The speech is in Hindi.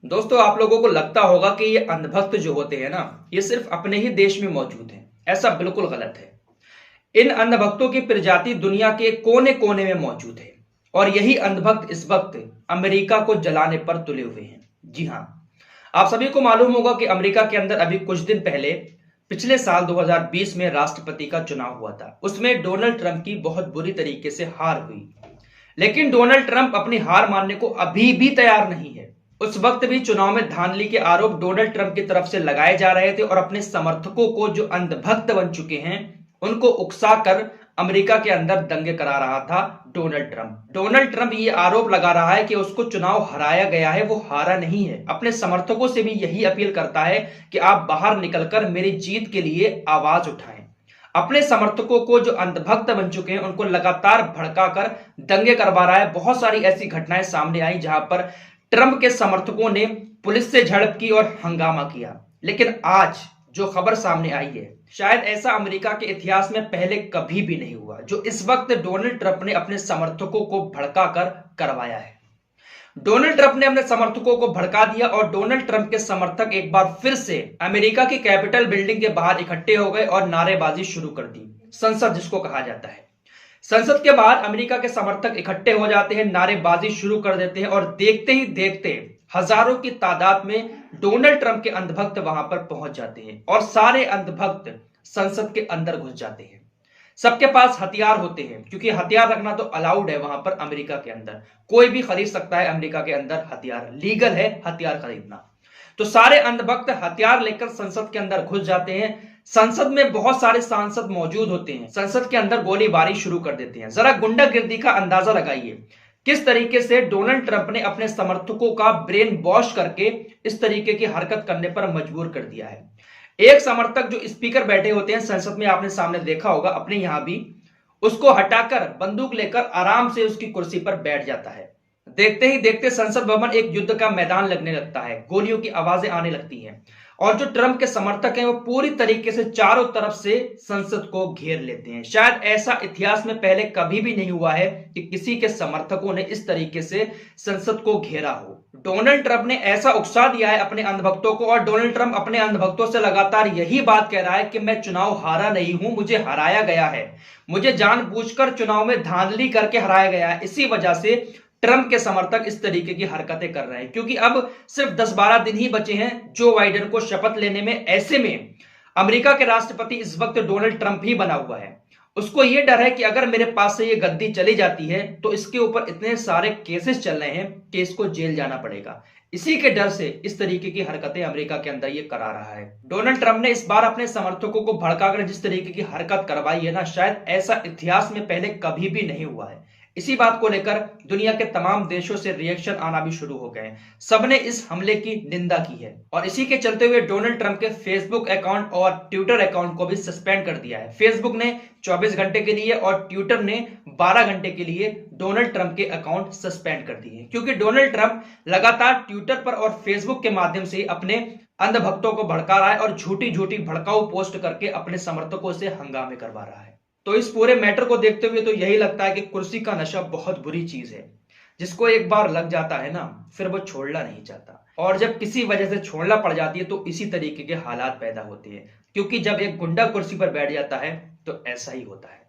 दोस्तों, आप लोगों को लगता होगा कि ये अंधभक्त जो होते हैं ना, ये सिर्फ अपने ही देश में मौजूद हैं। ऐसा बिल्कुल गलत है। इन अंधभक्तों की प्रजाति दुनिया के कोने कोने में मौजूद है और यही अंधभक्त इस वक्त अमेरिका को जलाने पर तुले हुए हैं। जी हाँ, आप सभी को मालूम होगा कि अमेरिका के अंदर अभी कुछ दिन पहले पिछले साल 2020 में राष्ट्रपति का चुनाव हुआ था। उसमें डोनाल्ड ट्रंप की बहुत बुरी तरीके से हार हुई, लेकिन डोनाल्ड ट्रंप अपनी हार मानने को अभी भी तैयार नहीं है। उस वक्त भी चुनाव में धांधली के आरोप डोनाल्ड ट्रंप की तरफ से लगाए जा रहे थे और अपने समर्थकों को, जो अंधभक्त बन चुके हैं, उनको उकसाकर अमेरिका के अंदर दंगे करा रहा था डोनाल्ड ट्रंप ये आरोप लगा रहा है कि उसको चुनाव हराया गया है, वो हारा नहीं है। अपने समर्थकों से भी यही अपील करता है कि आप बाहर निकलकर मेरी जीत के लिए आवाज उठाएं। अपने समर्थकों को, जो अंधभक्त बन चुके हैं, उनको लगातार भड़काकर दंगे करवा रहा है। बहुत सारी ऐसी घटनाएं सामने आई जहां पर ट्रंप के समर्थकों ने पुलिस से झड़प की और हंगामा किया। लेकिन आज जो खबर सामने आई है, शायद ऐसा अमेरिका के इतिहास में पहले कभी भी नहीं हुआ, जो इस वक्त डोनाल्ड ट्रंप ने अपने समर्थकों को भड़काकर करवाया है। डोनाल्ड ट्रंप ने अपने समर्थकों को भड़का दिया और डोनाल्ड ट्रंप के समर्थक एक बार फिर से अमेरिका की कैपिटल बिल्डिंग के बाहर इकट्ठे हो गए और नारेबाजी शुरू कर दी। संसद जिसको कहा जाता है, संसद के बाहर अमेरिका के समर्थक इकट्ठे हो जाते हैं, नारेबाजी शुरू कर देते हैं और देखते ही देखते हजारों की तादाद में डोनाल्ड ट्रंप के अंधभक्त वहां पर पहुंच जाते हैं और सारे अंधभक्त संसद के अंदर घुस जाते हैं। सबके पास हथियार होते हैं, क्योंकि हथियार रखना तो अलाउड है वहां पर अमेरिका के अंदर। कोई भी खरीद सकता है अमेरिका के अंदर हथियार, लीगल है हथियार खरीदना। तो सारे अंधभक्त हथियार लेकर संसद के अंदर घुस जाते हैं। संसद में बहुत सारे सांसद मौजूद होते हैं, संसद के अंदर गोलीबारी शुरू कर देते हैं। जरा गुंडागिर्दी का अंदाजा लगाइए, किस तरीके से डोनाल्ड ट्रंप ने अपने समर्थकों का ब्रेन वॉश करके इस तरीके की हरकत करने पर मजबूर कर दिया है। एक समर्थक जो स्पीकर बैठे होते हैं संसद में, आपने सामने देखा होगा अपने यहां भी, उसको हटाकर बंदूक लेकर आराम से उसकी कुर्सी पर बैठ जाता है। देखते ही देखते संसद भवन एक युद्ध का मैदान लगने लगता है, गोलियों की आवाजें आने लगती हैं और जो ट्रंप के समर्थक हैं वो पूरी तरीके से चारों तरफ से संसद को घेर लेते हैं। शायद ऐसा इतिहास में पहले कभी भी नहीं हुआ है कि किसी के समर्थकों ने इस तरीके से संसद को घेरा हो। डोनाल्ड ट्रंप ने ऐसा उकसा दिया है अपने अंधभक्तों को और डोनाल्ड ट्रंप अपने अंधभक्तों से लगातार यही बात कह रहा है कि मैं चुनाव हारा नहीं हूं, मुझे हराया गया है, मुझे जानबूझकर चुनाव में धांधली करके हराया गया है। इसी वजह से ट्रंप के समर्थक इस तरीके की हरकतें कर रहे हैं, क्योंकि अब सिर्फ 10-12 दिन ही बचे हैं जो बाइडेन को शपथ लेने में। ऐसे में अमेरिका के राष्ट्रपति इस वक्त डोनाल्ड ट्रंप ही बना हुआ है। उसको यह डर है कि अगर मेरे पास से ये गद्दी चली जाती है तो इसके ऊपर इतने सारे केसेस चल रहे हैं कि इसको जेल जाना पड़ेगा। इसी के डर से इस तरीके की हरकतें अमेरिका के अंदर ये करा रहा है। डोनाल्ड ट्रंप ने इस बार अपने समर्थकों को भड़काकर जिस तरीके की हरकत करवाई है ना, शायद ऐसा इतिहास में पहले कभी भी नहीं हुआ है। इसी बात को लेकर दुनिया के तमाम देशों से रिएक्शन आना भी शुरू हो गए। सबने इस हमले की निंदा की है और इसी के चलते हुए डोनाल्ड ट्रंप के फेसबुक अकाउंट और ट्विटर अकाउंट को भी सस्पेंड कर दिया है। फेसबुक ने 24 घंटे के लिए और ट्विटर ने 12 घंटे के लिए डोनाल्ड ट्रंप के अकाउंट सस्पेंड कर दिए, क्योंकि डोनाल्ड ट्रंप लगातार ट्विटर पर और फेसबुक के माध्यम से अपने अंधभक्तों को भड़का रहा है और झूठी झूठी भड़काऊ पोस्ट करके अपने समर्थकों से हंगामे करवा रहा है। तो इस पूरे मैटर को देखते हुए तो यही लगता है कि कुर्सी का नशा बहुत बुरी चीज है, जिसको एक बार लग जाता है ना, फिर वो छोड़ना नहीं चाहता। और जब किसी वजह से छोड़ना पड़ जाती है तो इसी तरीके के हालात पैदा होते हैं, क्योंकि जब एक गुंडा कुर्सी पर बैठ जाता है तो ऐसा ही होता है।